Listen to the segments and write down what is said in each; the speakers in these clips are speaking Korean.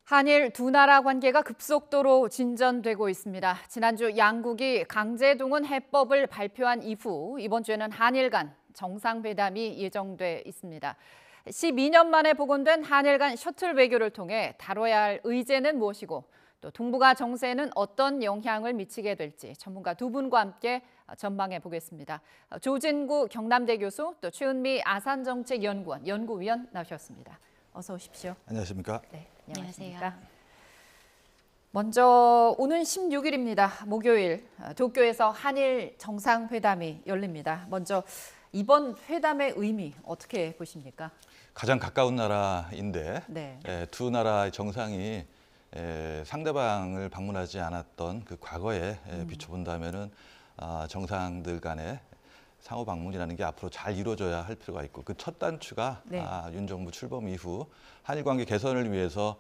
한일 두 나라 관계가 급속도로 진전되고 있습니다. 지난주 양국이 강제동원 해법을 발표한 이후 이번 주에는 한일 간 정상회담이 예정돼 있습니다. 12년 만에 복원된 한일 간 셔틀 외교를 통해 다뤄야 할 의제는 무엇이고 또 동북아 정세에는 어떤 영향을 미치게 될지 전문가 두 분과 함께 전망해 보겠습니다. 조진구 경남대 교수, 또 최은미 아산정책연구원 연구위원 나오셨습니다. 어서 오십시오. 안녕하십니까? 네, 안녕하세요. 먼저 오는 16일입니다. 목요일 도쿄에서 한일 정상회담이 열립니다. 먼저 이번 회담의 의미 어떻게 보십니까? 가장 가까운 나라인데 네. 두 나라의 정상이 상대방을 방문하지 않았던 그 과거에 비춰본다면은 정상들 간의 상호 방문이라는 게 앞으로 잘 이루어져야 할 필요가 있고 그 첫 단추가 네. 윤 정부 출범 이후 한일 관계 개선을 위해서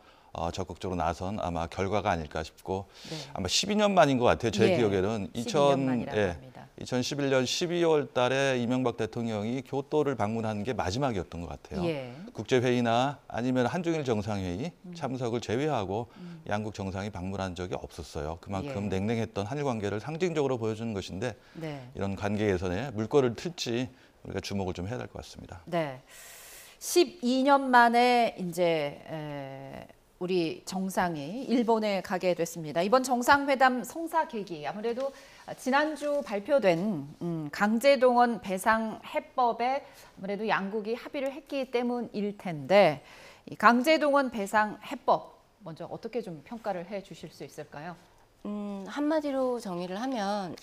적극적으로 나선 아마 결과가 아닐까 싶고 네. 아마 12년 만인 것 같아요. 제 기억에는 12년 만이라고 합니다. 2011년 12월 달에 이명박 대통령이 교토를 방문한 게 마지막이었던 것 같아요. 예. 국제회의나 아니면 한중일 정상회의 참석을 제외하고 양국 정상이 방문한 적이 없었어요. 그만큼 냉랭했던 한일 관계를 상징적으로 보여주는 것인데 네. 이런 관계 개선에 물꼬를 틀지 우리가 주목을 좀 해야 될 것 같습니다. 네. 12년 만에 이제 우리 정상이 일본에 가게 됐습니다. 이번 정상회담 성사 계기 아무래도 지난주 발표된 강제동원 배상 해법에 아무래도 양국이 합의를 했기 때문일 텐데 이 강제동원 배상 해법 먼저 어떻게 좀 평가를 해 주실 수 있을까요? 한마디로 정의를 하면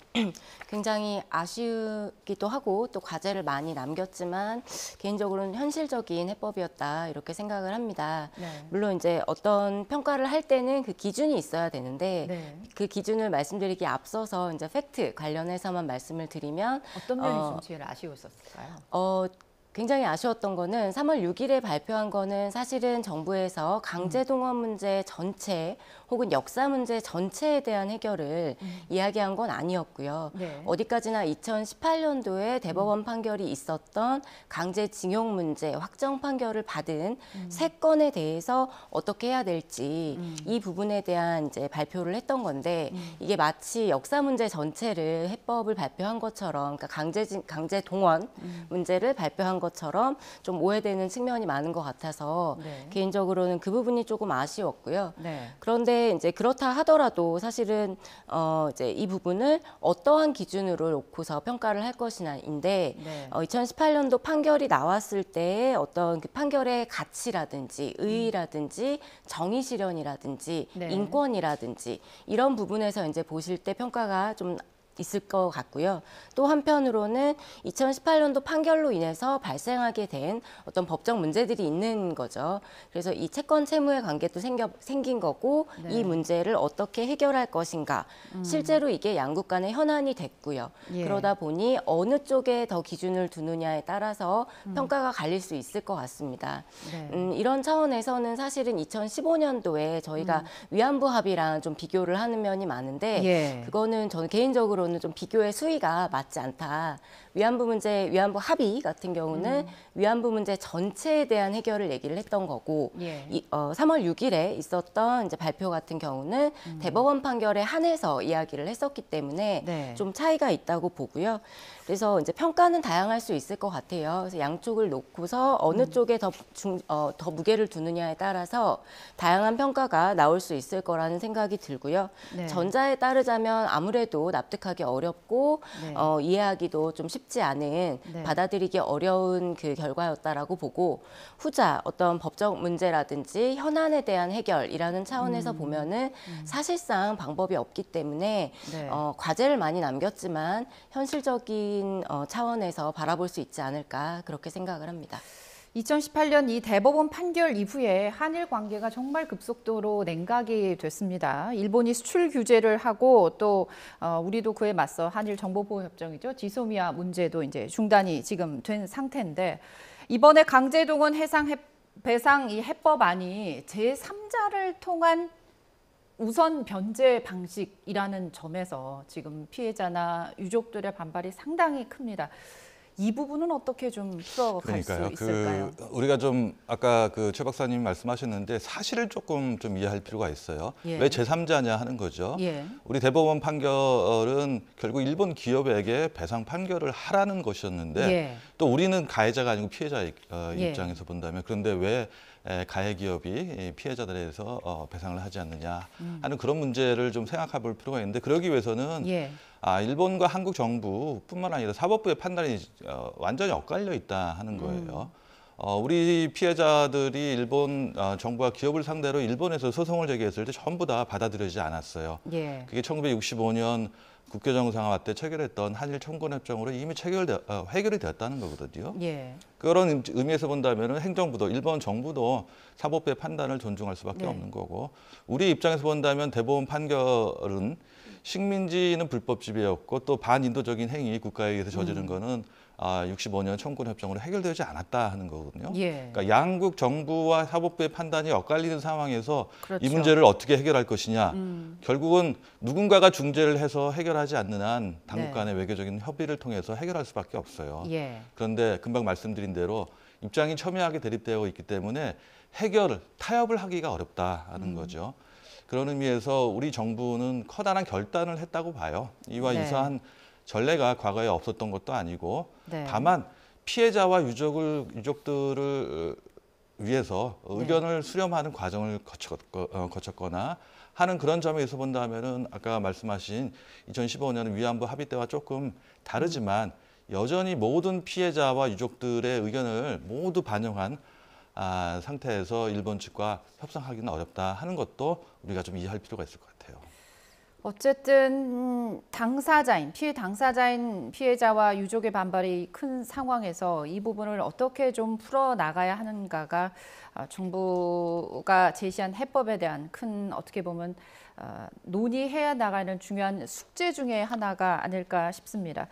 굉장히 아쉬우기도 하고 또 과제를 많이 남겼지만 개인적으로는 현실적인 해법이었다 이렇게 생각을 합니다. 네. 물론 이제 어떤 평가를 할 때는 그 기준이 있어야 되는데 네. 그 기준을 말씀드리기 앞서서 이제 팩트 관련해서만 말씀을 드리면 어떤 면이 좀 제일 아쉬웠었을까요? 굉장히 아쉬웠던 거는 3월 6일에 발표한 거는 사실은 정부에서 강제동원 문제 전체 혹은 역사 문제 전체에 대한 해결을 이야기한 건 아니었고요. 네. 어디까지나 2018년도에 대법원 판결이 있었던 강제징용 문제 확정 판결을 받은 세 건에 대해서 어떻게 해야 될지 이 부분에 대한 이제 발표를 했던 건데 이게 마치 역사 문제 전체를 해법을 발표한 것처럼 그러니까 강제동원 문제를 발표한 것처럼 좀 오해되는 측면이 많은 것 같아서 네. 개인적으로는 그 부분이 조금 아쉬웠고요. 네. 그런데 이제 그렇다 하더라도 사실은 이제 이 부분을 어떠한 기준으로 놓고서 평가를 할 것이냐인데 네. 2018년도 판결이 나왔을 때 어떤 그 판결의 가치라든지 의의라든지 정의 실현이라든지 네. 인권이라든지 이런 부분에서 이제 보실 때 평가가 좀 있을 것 같고요. 또 한편으로는 2018년도 판결로 인해서 발생하게 된 어떤 법적 문제들이 있는 거죠. 그래서 이 채권 채무의 관계도 생긴 거고 네. 이 문제를 어떻게 해결할 것인가. 실제로 이게 양국 간의 현안이 됐고요. 예. 그러다 보니 어느 쪽에 더 기준을 두느냐에 따라서 평가가 갈릴 수 있을 것 같습니다. 네. 이런 차원에서는 사실은 2015년도에 저희가 위안부 합의랑 좀 비교를 하는 면이 많은데 예. 그거는 저는 개인적으로는 좀 비교의 수위가 맞지 않다. 위안부 합의 같은 경우는 위안부 문제 전체에 대한 해결을 얘기를 했던 거고, 예. 3월 6일에 있었던 이제 발표 같은 경우는 대법원 판결에 한해서 이야기를 했었기 때문에 네. 좀 차이가 있다고 보고요. 그래서 이제 평가는 다양할 수 있을 것 같아요. 그래서 양쪽을 놓고서 어느 쪽에 더 무게를 두느냐에 따라서 다양한 평가가 나올 수 있을 거라는 생각이 들고요. 네. 전자에 따르자면 아무래도 납득하기 어렵고 네. 이해하기도 좀 쉽지 않은 네. 받아들이기 어려운 그 결과였다라고 보고 후자 어떤 법적 문제라든지 현안에 대한 해결이라는 차원에서 보면은 사실상 방법이 없기 때문에 네. 과제를 많이 남겼지만 현실적인 차원에서 바라볼 수 있지 않을까 그렇게 생각을 합니다. 2018년 이 대법원 판결 이후에 한일 관계가 정말 급속도로 냉각이 됐습니다. 일본이 수출 규제를 하고 또 우리도 그에 맞서 한일 정보보호협정이죠. 지소미아 문제도 이제 중단이 지금 된 상태인데 이번에 강제동원 배상 이 해법안이 제3자를 통한 우선 변제 방식이라는 점에서 지금 피해자나 유족들의 반발이 상당히 큽니다. 이 부분은 어떻게 좀 풀어갈 수 그러니까요. 있을까요? 우리가 좀 아까 최 박사님 말씀하셨는데 사실을 조금 좀 이해할 필요가 있어요. 예. 왜 제3자냐 하는 거죠. 예. 우리 대법원 판결은 결국 일본 기업에게 배상 판결을 하라는 것이었는데 예. 또 우리는 가해자가 아니고 피해자 예. 입장에서 본다면 그런데 왜 가해 기업이 피해자들에 대해서 배상을 하지 않느냐 하는 그런 문제를 좀 생각해 볼 필요가 있는데 그러기 위해서는 예. 일본과 한국 정부뿐만 아니라 사법부의 판단이 완전히 엇갈려 있다 하는 거예요. 우리 피해자들이 일본 정부와 기업을 상대로 일본에서 소송을 제기했을 때 전부 다 받아들여지지 않았어요. 예. 그게 1965년 국교 정상화 때 체결했던 한일 청구협정으로 이미 해결이 되었다는 거거든요. 예. 그런 의미에서 본다면 행정부도 일본 정부도 사법부의 판단을 존중할 수밖에 네. 없는 거고 우리 입장에서 본다면 대법원 판결은 식민지는 불법 지배였고 또 반인도적인 행위 국가에 의해서 저지른 거는 65년 청구권 협정으로 해결되지 않았다 하는 거거든요. 예. 그러니까 양국 정부와 사법부의 판단이 엇갈리는 상황에서 그렇죠. 이 문제를 어떻게 해결할 것이냐. 결국은 누군가가 중재를 해서 해결하지 않는 한 당국 네. 간의 외교적인 협의를 통해서 해결할 수밖에 없어요. 예. 그런데 금방 말씀드린 대로 입장이 첨예하게 대립되어 있기 때문에 타협을 하기가 어렵다 하는 거죠. 그런 의미에서 우리 정부는 커다란 결단을 했다고 봐요. 이와 네. 유사한 전례가 과거에 없었던 것도 아니고 네. 다만 피해자와 유족들을 위해서 의견을 수렴하는 과정을 거쳤거나 하는 그런 점에서 본다면은 아까 말씀하신 2015년 위안부 합의 때와 조금 다르지만 여전히 모든 피해자와 유족들의 의견을 모두 반영한 상태에서 일본 측과 협상하기는 어렵다 하는 것도 우리가 좀 이해할 필요가 있을 것 같아요. 어쨌든 피해 당사자인 피해자와 유족의 반발이 큰 상황에서 이 부분을 어떻게 좀 풀어나가야 하는가가 정부가 제시한 해법에 대한 큰 어떻게 보면 논의해야 나가는 중요한 숙제 중에 하나가 아닐까 싶습니다.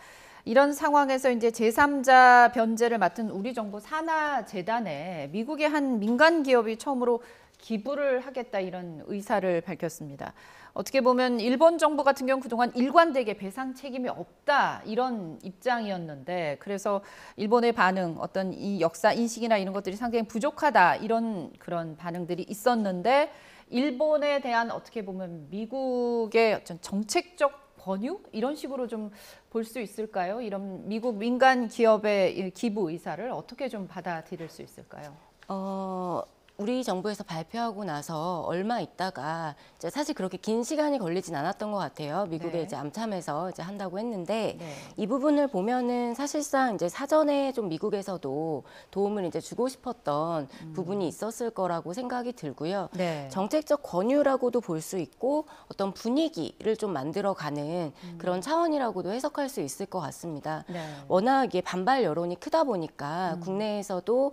이런 상황에서 이제 제3자 변제를 맡은 우리 정부 산하재단에 미국의 한 민간 기업이 처음으로 기부를 하겠다 이런 의사를 밝혔습니다. 어떻게 보면 일본 정부 같은 경우 그동안 일관되게 배상 책임이 없다 이런 입장이었는데 그래서 일본의 반응 어떤 이 역사 인식이나 이런 것들이 상당히 부족하다 이런 그런 반응들이 있었는데 일본에 대한 어떻게 보면 미국의 어떤 정책적 권유 이런 식으로 좀 볼 수 있을까요? 이런 미국 민간 기업의 기부 의사를 어떻게 좀 받아들일 수 있을까요? 우리 정부에서 발표하고 나서 얼마 있다가 이제 사실 그렇게 긴 시간이 걸리진 않았던 것 같아요. 미국에 네. 이제 암참에서 이제 한다고 했는데 네. 이 부분을 보면은 사실상 이제 사전에 좀 미국에서도 도움을 이제 주고 싶었던 부분이 있었을 거라고 생각이 들고요. 네. 정책적 권유라고도 볼 수 있고 어떤 분위기를 좀 만들어가는 그런 차원이라고도 해석할 수 있을 것 같습니다. 네. 워낙 이게 반발 여론이 크다 보니까 국내에서도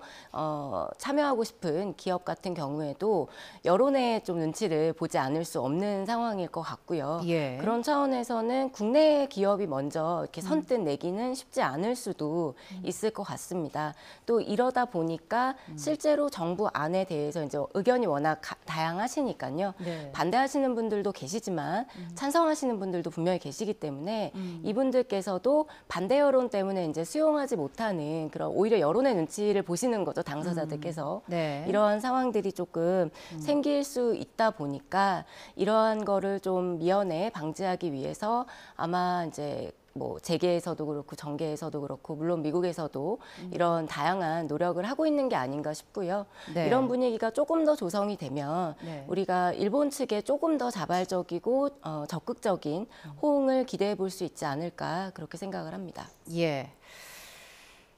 참여하고 싶은 기업 같은 경우에도 여론의 좀 눈치를 보지 않을 수 없는 상황일 것 같고요. 예. 그런 차원에서는 국내 기업이 먼저 이렇게 선뜻 내기는 쉽지 않을 수도 있을 것 같습니다. 또 이러다 보니까 실제로 정부 안에 대해서 이제 의견이 워낙 다양하시니까요. 네. 반대하시는 분들도 계시지만 찬성하시는 분들도 분명히 계시기 때문에 이분들께서도 반대 여론 때문에 이제 수용하지 못하는 그런 오히려 여론의 눈치를 보시는 거죠, 당사자들께서. 네. 이러한 상황들이 조금 생길 수 있다 보니까 이러한 거를 좀 미연에 방지하기 위해서 아마 이제 뭐 재계에서도 그렇고 정계에서도 그렇고 물론 미국에서도 이런 다양한 노력을 하고 있는 게 아닌가 싶고요. 네. 이런 분위기가 조금 더 조성이 되면 네. 우리가 일본 측에 조금 더 자발적이고 적극적인 호응을 기대해 볼 수 있지 않을까 그렇게 생각을 합니다. 예.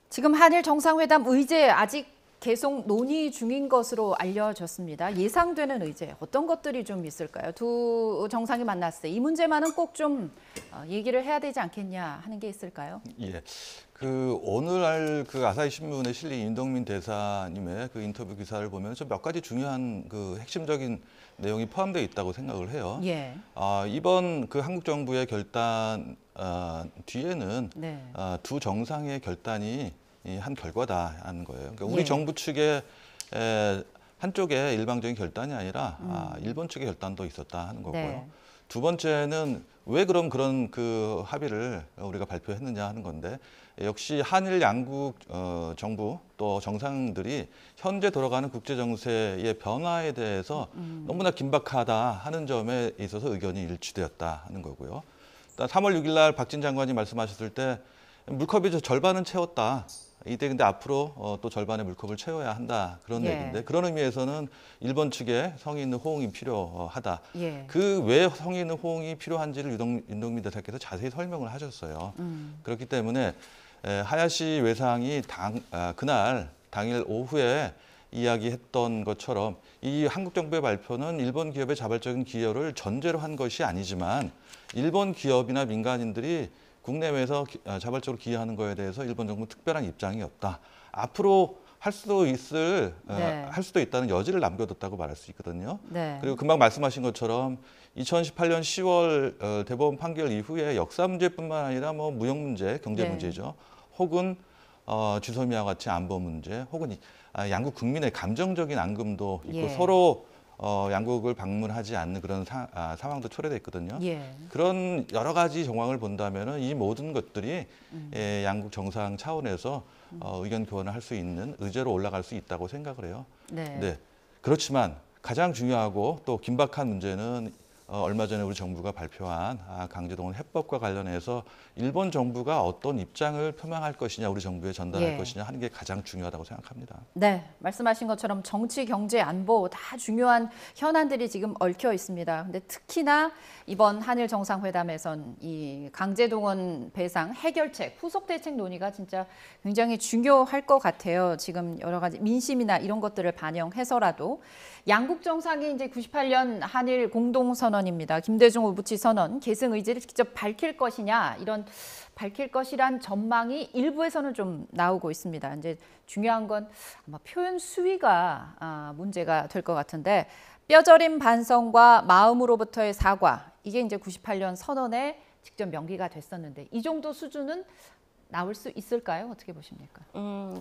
지금 한일 정상회담 의제 아직 계속 논의 중인 것으로 알려졌습니다. 예상되는 의제 어떤 것들이 좀 있을까요? 두 정상이 만났을 때 이 문제만은 꼭 좀 얘기를 해야 되지 않겠냐 하는 게 있을까요? 예. 오늘 아사히 신문에 실린 임동민 대사님의 그 인터뷰 기사를 보면 좀 몇 가지 중요한 핵심적인 내용이 포함되어 있다고 생각을 해요. 예. 이번 한국 정부의 결단 뒤에는 네. 두 정상의 결단이 한 결과다 하는 거예요. 그러니까 우리 예. 정부 측의 한쪽의 일방적인 결단이 아니라 일본 측의 결단도 있었다 하는 거고요. 네. 두 번째는 왜 그럼 그런 그 합의를 우리가 발표했느냐 하는 건데 역시 한일 양국 정부 또 정상들이 현재 돌아가는 국제 정세의 변화에 대해서 너무나 긴박하다 하는 점에 있어서 의견이 일치되었다 하는 거고요. 3월 6일 날 박진 장관이 말씀하셨을 때 물컵이 절반은 채웠다. 이때 근데 앞으로 또 절반의 물컵을 채워야 한다 그런 예. 얘기인데 그런 의미에서는 일본 측에 성의 있는 호응이 필요하다. 예. 그 왜 성의 있는 호응이 필요한지를 윤동민 대사께서 자세히 설명을 하셨어요. 그렇기 때문에 하야시 외상이 그날 당일 오후에 이야기했던 것처럼 이 한국 정부의 발표는 일본 기업의 자발적인 기여를 전제로 한 것이 아니지만 일본 기업이나 민간인들이 국내외에서 자발적으로 기여하는 거에 대해서 일본 정부는 특별한 입장이 없다. 앞으로 할 수도 있다는 여지를 남겨뒀다고 말할 수 있거든요. 네. 그리고 금방 말씀하신 것처럼 2018년 10월 대법원 판결 이후에 역사 문제뿐만 아니라 뭐 무역 문제, 경제 네. 문제죠. 혹은 지소미아와 같이 안보 문제, 혹은 양국 국민의 감정적인 앙금도 있고 예. 서로 양국을 방문하지 않는 그런 상황도 초래돼 있거든요. 예. 그런 여러 가지 정황을 본다면은 이 모든 것들이 양국 정상 차원에서 의견 교환을 할 수 있는 의제로 올라갈 수 있다고 생각을 해요. 네. 네. 그렇지만 가장 중요하고 또 긴박한 문제는 얼마 전에 우리 정부가 발표한 강제동원 해법과 관련해서 일본 정부가 어떤 입장을 표명할 것이냐, 우리 정부에 전달할 예. 것이냐 하는 게 가장 중요하다고 생각합니다. 네, 말씀하신 것처럼 정치, 경제, 안보 다 중요한 현안들이 지금 얽혀 있습니다. 근데 특히나 이번 한일 정상회담에선 이 강제동원 배상 해결책, 후속 대책 논의가 진짜 굉장히 중요할 것 같아요. 지금 여러 가지 민심이나 이런 것들을 반영해서라도 양국 정상이 이제 98년 한일 공동선언입니다. 김대중 오부치 선언 계승 의지를 직접 밝힐 것이냐, 이런 밝힐 것이란 전망이 일부에서는 좀 나오고 있습니다. 이제 중요한 건 아마 표현 수위가 문제가 될 것 같은데, 뼈저린 반성과 마음으로부터의 사과, 이게 이제 98년 선언에 직접 명기가 됐었는데 이 정도 수준은 나올 수 있을까요? 어떻게 보십니까?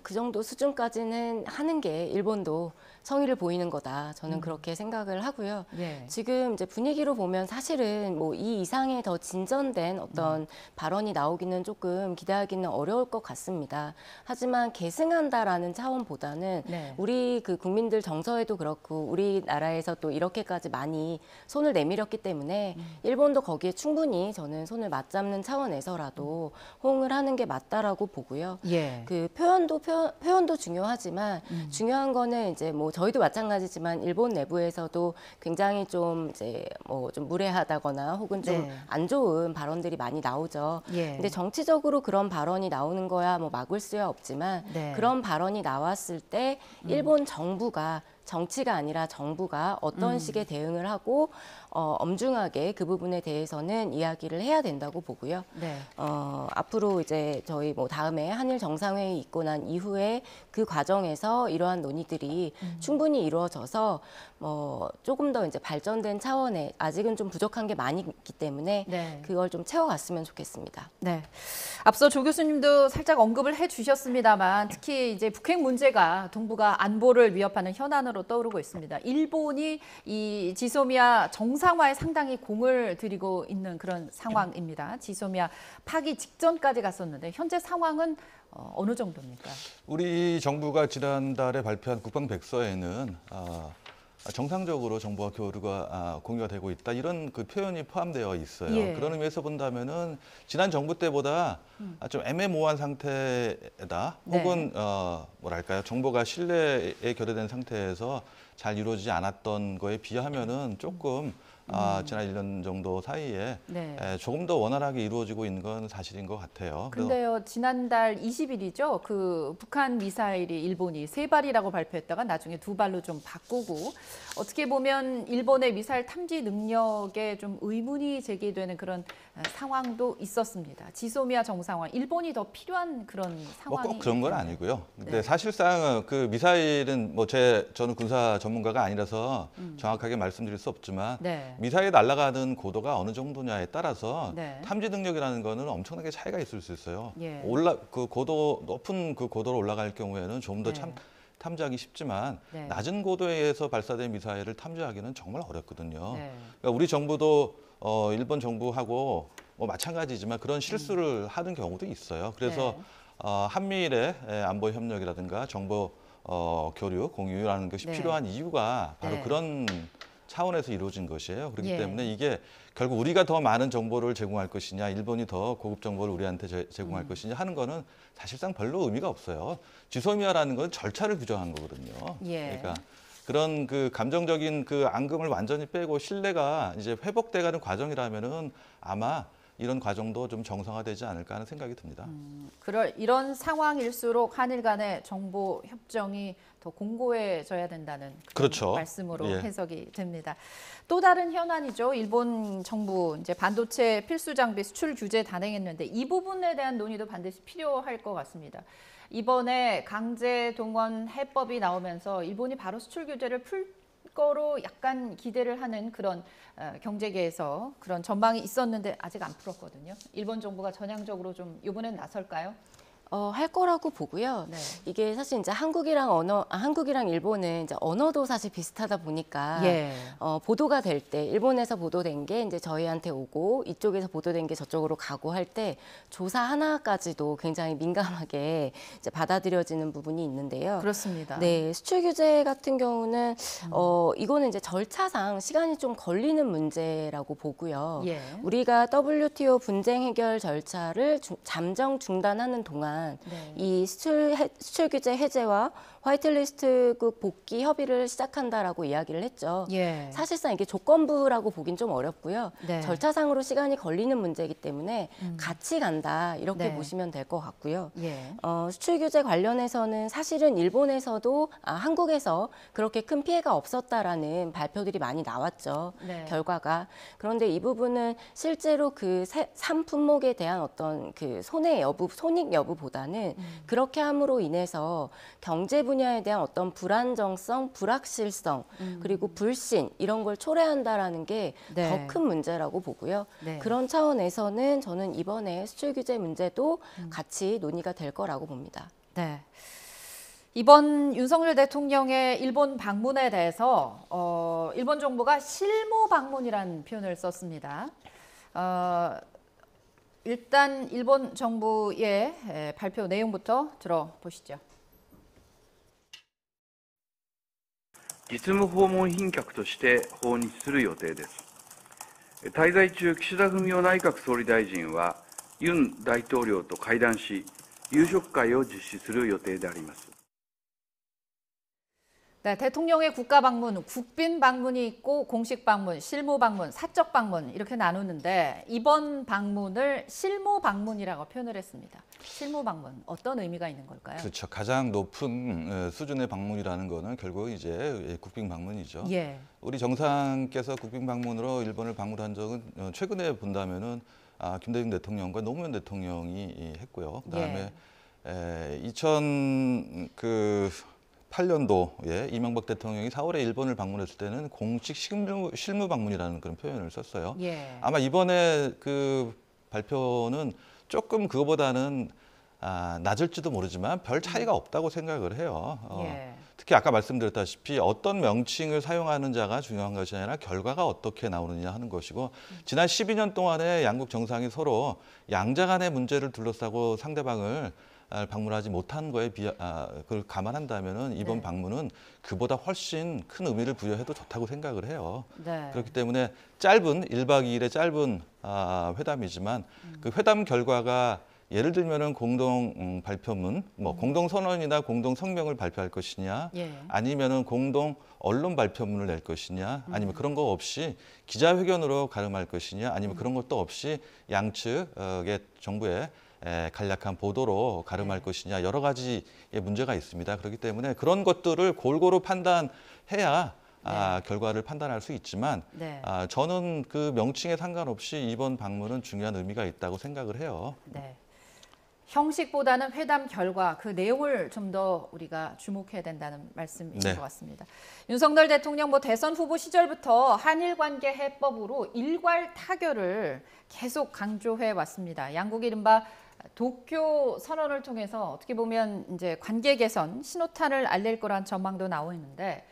그 정도 수준까지는 하는 게 일본도 성의를 보이는 거다. 저는 그렇게 생각을 하고요. 예. 지금 이제 분위기로 보면 사실은 뭐 이 이상의 더 진전된 어떤 발언이 나오기는 조금 기대하기는 어려울 것 같습니다. 하지만 계승한다라는 차원보다는 네. 우리 그 국민들 정서에도 그렇고 우리나라에서 또 이렇게까지 많이 손을 내밀었기 때문에 일본도 거기에 충분히 저는 손을 맞잡는 차원에서라도 호응을 하는 게 맞다라고 보고요. 예. 그 표현도 중요하지만 중요한 거는 이제 뭐 저희도 마찬가지지만 일본 내부에서도 굉장히 좀 이제 뭐 좀 무례하다거나 혹은 좀 네. 안 좋은 발언들이 많이 나오죠. 예. 근데 정치적으로 그런 발언이 나오는 거야 뭐 막을 수야 없지만 네. 그런 발언이 나왔을 때 일본 정부가 정치가 아니라 정부가 어떤 식의 대응을 하고 엄중하게 그 부분에 대해서는 이야기를 해야 된다고 보고요. 네. 앞으로 이제 저희 뭐 다음에 한일 정상회의 있고 난 이후에 그 과정에서 이러한 논의들이 충분히 이루어져서 조금 더 이제 발전된 차원에 아직은 좀 부족한 게 많이 있기 때문에 네. 그걸 좀 채워갔으면 좋겠습니다. 네. 앞서 조 교수님도 살짝 언급을 해주셨습니다만 특히 이제 북핵 문제가 동북아 안보를 위협하는 현안으로 떠오르고 있습니다. 일본이 이 지소미아 정상화에 상당히 공을 들이고 있는 그런 상황입니다. 지소미아 파기 직전까지 갔었는데 현재 상황은 어느 정도입니까? 우리 정부가 지난달에 발표한 국방백서에는 정상적으로 정보와 교류가 공유가 되고 있다 이런 그 표현이 포함되어 있어요. 예. 그런 의미에서 본다면은 지난 정부 때보다 좀 애매모호한 상태다. 네. 혹은 뭐랄까요 정보가 신뢰에 결여된 상태에서 잘 이루어지지 않았던 거에 비하면은 조금 지난 1년 정도 사이에 네. 조금 더 원활하게 이루어지고 있는 건 사실인 것 같아요. 그래서 근데요, 지난달 20일이죠. 그 북한 미사일이 일본이 3발이라고 발표했다가 나중에 2발로 좀 바꾸고 어떻게 보면 일본의 미사일 탐지 능력에 좀 의문이 제기되는 그런 상황도 있었습니다. 지소미아 정상화, 일본이 더 필요한 그런 상황이 꼭 그런 건 있겠네요. 아니고요. 근데 네. 사실상 그 미사일은 뭐 저는 군사 전문가가 아니라서 정확하게 말씀드릴 수 없지만 네. 미사일이 날아가는 고도가 어느 정도냐에 따라서 네. 탐지 능력이라는 거는 엄청나게 차이가 있을 수 있어요. 예. 높은 그 고도로 올라갈 경우에는 좀 더 네. 탐지하기 쉽지만 네. 낮은 고도에서 발사된 미사일을 탐지하기는 정말 어렵거든요. 네. 그러니까 우리 정부도 일본 정부하고 뭐 마찬가지지만 그런 실수를 하는 경우도 있어요. 그래서 네. 한미일의 안보 협력이라든가 정보 교류, 공유라는 것이 네. 필요한 이유가 바로 네. 그런 차원에서 이루어진 것이에요. 그렇기 예. 때문에 이게 결국 우리가 더 많은 정보를 제공할 것이냐, 일본이 더 고급 정보를 우리한테 제공할 것이냐 하는 거는 사실상 별로 의미가 없어요. 지소미아라는 건 절차를 규정한 거거든요. 예. 그러니까 그런 그 감정적인 그 앙금을 완전히 빼고 신뢰가 이제 회복돼가는 과정이라면은 아마 이런 과정도 좀 정상화되지 않을까 하는 생각이 듭니다. 이런 상황일수록 한일 간의 정보 협정이 더 공고해져야 된다는 그런 그렇죠. 말씀으로 예. 해석이 됩니다. 또 다른 현안이죠. 일본 정부 이제 반도체 필수 장비 수출 규제 단행했는데 이 부분에 대한 논의도 반드시 필요할 것 같습니다. 이번에 강제 동원 해법이 나오면서 일본이 바로 수출 규제를 풀 거로 약간 기대를 하는 그런 경제계에서 그런 전망이 있었는데 아직 안 풀었거든요. 일본 정부가 전향적으로 좀 이번엔 나설까요? 할 거라고 보고요. 네. 이게 사실 이제 한국이랑 일본은 이제 언어도 사실 비슷하다 보니까 예. 보도가 될 때 일본에서 보도된 게 이제 저희한테 오고 이쪽에서 보도된 게 저쪽으로 가고 할 때 조사 하나까지도 굉장히 민감하게 이제 받아들여지는 부분이 있는데요. 그렇습니다. 네, 수출 규제 같은 경우는 이거는 이제 절차상 시간이 좀 걸리는 문제라고 보고요. 예. 우리가 WTO 분쟁 해결 절차를 잠정 중단하는 동안 네. 이 수출 규제 해제와 화이트리스트국 복귀 협의를 시작한다라고 이야기를 했죠. 예. 사실상 이게 조건부라고 보긴 좀 어렵고요. 네. 절차상으로 시간이 걸리는 문제이기 때문에 같이 간다 이렇게 네. 보시면 될 것 같고요. 예. 수출 규제 관련해서는 사실은 일본에서도 한국에서 그렇게 큰 피해가 없었다라는 발표들이 많이 나왔죠. 네. 결과가. 그런데 이 부분은 실제로 그 3품목에 대한 어떤 그 손익 여부보다는 그렇게 함으로 인해서 경제 분야에 대한 어떤 불안정성, 불확실성, 그리고 불신 이런 걸 초래한다라는 게 더 네. 큰 문제라고 보고요. 네. 그런 차원에서는 저는 이번에 수출 규제 문제도 같이 논의가 될 거라고 봅니다. 네. 이번 윤석열 대통령의 일본 방문에 대해서 일본 정부가 실무 방문이라는 표현을 썼습니다. 일단 일본 정부의 발표 내용부터 들어보시죠. 実務訪問賓客として訪日する予定です。滞在中、岸田文雄内閣総理大臣は、ユン大統領と会談し、夕食会を実施する予定であります。 네, 대통령의 국가 방문, 국빈 방문이 있고 공식 방문, 실무 방문, 사적 방문 이렇게 나누는데 이번 방문을 실무 방문이라고 표현을 했습니다. 실무 방문 어떤 의미가 있는 걸까요? 그렇죠. 가장 높은 수준의 방문이라는 거는 결국 이제 국빈 방문이죠. 예. 우리 정상께서 국빈 방문으로 일본을 방문한 적은 최근에 본다면은 김대중 대통령과 노무현 대통령이 했고요. 그다음에 2008년도에 이명박 대통령이 4월에 일본을 방문했을 때는 공식 실무 방문이라는 그런 표현을 썼어요. 예. 아마 이번에 그 발표는 조금 그거보다는 낮을지도 모르지만 별 차이가 없다고 생각을 해요. 예. 특히 아까 말씀드렸다시피 어떤 명칭을 사용하는 자가 중요한 것이 아니라 결과가 어떻게 나오느냐 하는 것이고 지난 12년 동안에 양국 정상이 서로 양자 간의 문제를 둘러싸고 상대방을 방문하지 못한 거에 그걸 감안한다면은 이번 네. 방문은 그보다 훨씬 큰 의미를 부여해도 좋다고 생각을 해요. 네. 그렇기 때문에 짧은 1박 2일의 짧은 회담이지만 그 회담 결과가 예를 들면은 공동 발표문, 뭐 공동 선언이나 공동 성명을 발표할 것이냐, 예. 아니면은 공동 언론 발표문을 낼 것이냐, 아니면 그런 거 없이 기자회견으로 가름할 것이냐, 아니면 그런 것도 없이 양측의 정부의 간략한 보도로 가름할 것이냐 여러 가지의 문제가 있습니다. 그렇기 때문에 그런 것들을 골고루 판단해야 결과를 판단할 수 있지만 네. 저는 그 명칭에 상관없이 이번 방문은 중요한 의미가 있다고 생각을 해요. 네. 형식보다는 회담 결과 그 내용을 좀 더 우리가 주목해야 된다는 말씀이신 네. 것 같습니다. 윤석열 대통령 대선 후보 시절부터 한일 관계 해법으로 일괄 타결을 계속 강조해 왔습니다. 양국이 이른바 도쿄 선언을 통해서 어떻게 보면 이제 관계 개선, 신호탄을 알릴 거란 전망도 나오고 있는데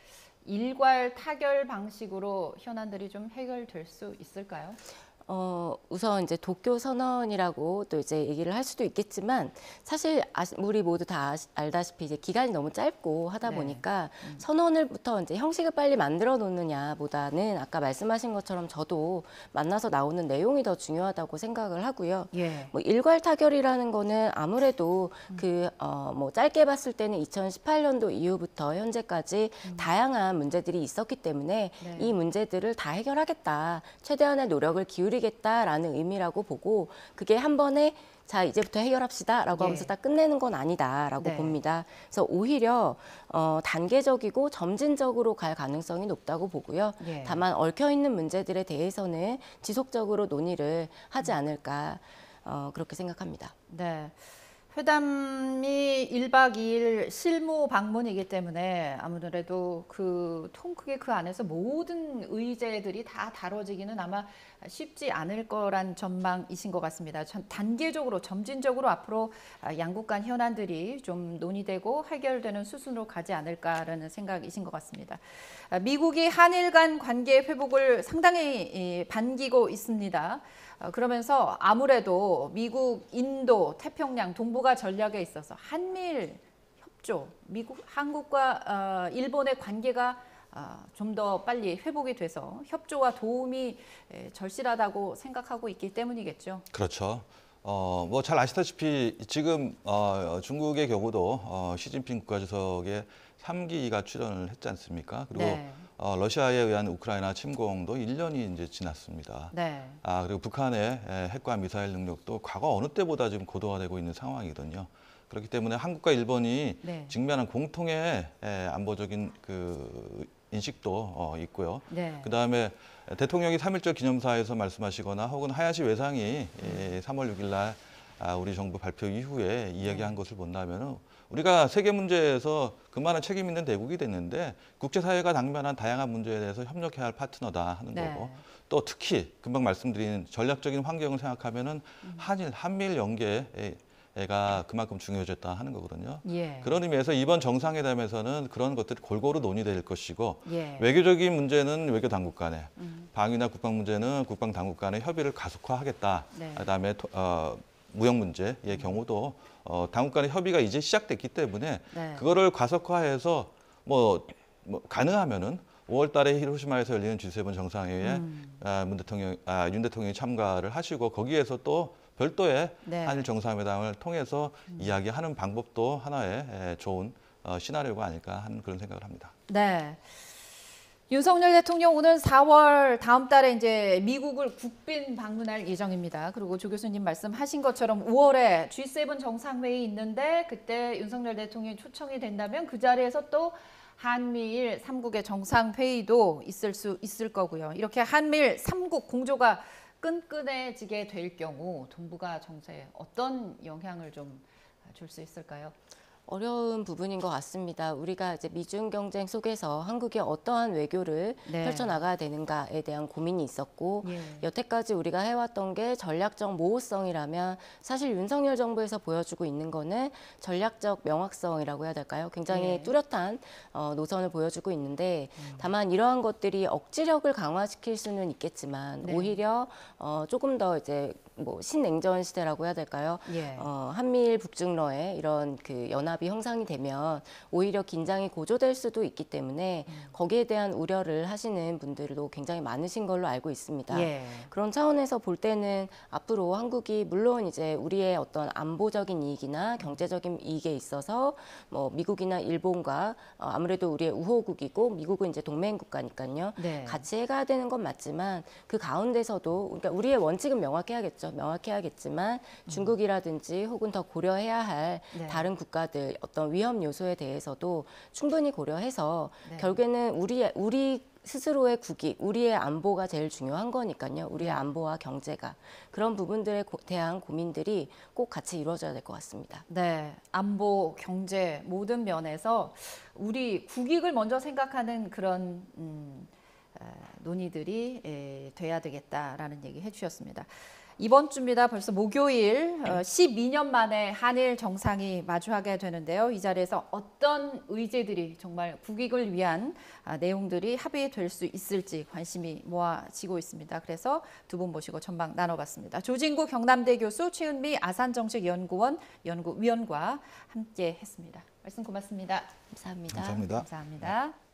일괄 타결 방식으로 현안들이 좀 해결될 수 있을까요? 우선 이제 도쿄 선언이라고 또 이제 얘기를 할 수도 있겠지만 사실 우리 모두 다 알다시피 이제 기간이 너무 짧고 하다 네. 보니까 선언을부터 이제 형식을 빨리 만들어 놓느냐보다는 아까 말씀하신 것처럼 저도 만나서 나오는 내용이 더 중요하다고 생각을 하고요. 예. 뭐 일괄 타결이라는 거는 아무래도 뭐 짧게 봤을 때는 2018년도 이후부터 현재까지 다양한 문제들이 있었기 때문에 네. 이 문제들을 다 해결하겠다, 최대한의 노력을 기울이겠다라는 의미라고 보고 그게 한 번에 자 이제부터 해결합시다라고 하면서 예. 딱 끝내는 건 아니다라고 네. 봅니다. 그래서 오히려 단계적이고 점진적으로 갈 가능성이 높다고 보고요. 예. 다만 얽혀 있는 문제들에 대해서는 지속적으로 논의를 하지 않을까 그렇게 생각합니다. 네. 회담이 1박 2일 실무 방문이기 때문에 아무래도 그 통 크게 그 안에서 모든 의제들이 다 다뤄지기는 아마 쉽지 않을 거란 전망이신 것 같습니다. 단계적으로 점진적으로 앞으로 양국 간 현안들이 좀 논의되고 해결되는 수순으로 가지 않을까라는 생각이신 것 같습니다. 미국이 한일 간 관계 회복을 상당히 반기고 있습니다. 그러면서 아무래도 미국, 인도, 태평양, 동북아 전략에 있어서 한미일 협조, 한국과 일본의 관계가 좀 더 빨리 회복이 돼서 협조와 도움이 절실하다고 생각하고 있기 때문이겠죠. 그렇죠. 뭐 잘 아시다시피 지금 중국의 경우도 시진핑 국가주석의 3기가 출연을 했지 않습니까? 그리고 네. 러시아에 의한 우크라이나 침공도 1년이 이제 지났습니다. 네. 그리고 북한의 핵과 미사일 능력도 과거 어느 때보다 지금 고도화되고 있는 상황이거든요. 그렇기 때문에 한국과 일본이 네. 직면한 공통의 안보적인 그 인식도 있고요. 네. 그다음에 대통령이 3.1절 기념사에서 말씀하시거나 혹은 하야시 외상이 3월 6일 날 우리 정부 발표 이후에 이야기한 것을 본다면 우리가 세계 문제에서 그만한 책임 있는 대국이 됐는데 국제사회가 당면한 다양한 문제에 대해서 협력해야 할 파트너다 하는 네. 거고 또 특히 금방 말씀드린 전략적인 환경을 생각하면은 한미일 연계가 그만큼 중요해졌다 하는 거거든요. 예. 그런 의미에서 이번 정상회담에서는 그런 것들이 골고루 논의될 것이고 예. 외교적인 문제는 외교 당국 간에 방위나 국방 문제는 국방 당국 간의 협의를 가속화하겠다. 네. 그다음에 무역 문제의 경우도 당국 간의 협의가 이제 시작됐기 때문에 네. 그거를 가속화해서 뭐 가능하면은 5월 달에 히로시마에서 열리는 G7 정상회의에 윤 대통령이 참가를 하시고 거기에서 또 별도의 네. 한일 정상회담을 통해서 이야기하는 방법도 하나의 좋은 시나리오가 아닐까 하는 그런 생각을 합니다. 네. 윤석열 대통령 오는 4월 다음 달에 이제 미국을 국빈 방문할 예정입니다. 그리고 조 교수님 말씀하신 것처럼 5월에 G7 정상회의 있는데 그때 윤석열 대통령이 초청이 된다면 그 자리에서 또 한미일 3국의 정상회의도 있을 거고요. 이렇게 한미일 3국 공조가 끈끈해지게 될 경우 동북아 정세에 어떤 영향을 좀 줄 수 있을까요? 어려운 부분인 것 같습니다. 우리가 이제 미중 경쟁 속에서 한국이 어떠한 외교를 네. 펼쳐나가야 되는가에 대한 고민이 있었고 예. 여태까지 우리가 해왔던 게 전략적 모호성이라면 사실 윤석열 정부에서 보여주고 있는 거는 전략적 명확성이라고 해야 될까요? 굉장히 예. 뚜렷한 노선을 보여주고 있는데 다만 이러한 것들이 억지력을 강화시킬 수는 있겠지만 네. 오히려 조금 더 이제 뭐 신냉전 시대라고 해야 될까요? 예. 한미일 북중러의 이런 그 연합이 형성이 되면 오히려 긴장이 고조될 수도 있기 때문에 거기에 대한 우려를 하시는 분들도 굉장히 많으신 걸로 알고 있습니다. 예. 그런 차원에서 볼 때는 앞으로 한국이 물론 이제 우리의 어떤 안보적인 이익이나 경제적인 이익에 있어서 뭐 미국이나 일본과 아무래도 우리의 우호국이고 미국은 이제 동맹 국가니까요. 네. 같이 해가야 되는 건 맞지만 그 가운데서도 그러니까 우리의 원칙은 명확해야겠지만 중국이라든지 혹은 더 고려해야 할 네. 다른 국가들 어떤 위험 요소에 대해서도 충분히 고려해서 네. 결국에는 우리 스스로의 국익, 우리의 안보가 제일 중요한 거니까요. 우리의 안보와 경제가 그런 부분들에 대한 고민들이 꼭 같이 이루어져야 될 것 같습니다. 네, 안보, 경제 모든 면에서 우리 국익을 먼저 생각하는 그런 논의들이 돼야 되겠다라는 얘기 해주셨습니다. 이번 주입니다. 벌써 목요일 12년 만에 한일 정상이 마주하게 되는데요. 이 자리에서 어떤 의제들이 정말 국익을 위한 내용들이 합의될 수 있을지 관심이 모아지고 있습니다. 그래서 두 분 모시고 전망 나눠봤습니다. 조진구 경남대 교수, 최은미 아산정책연구원 연구위원과 함께 했습니다. 말씀 고맙습니다. 감사합니다. 감사합니다. 감사합니다.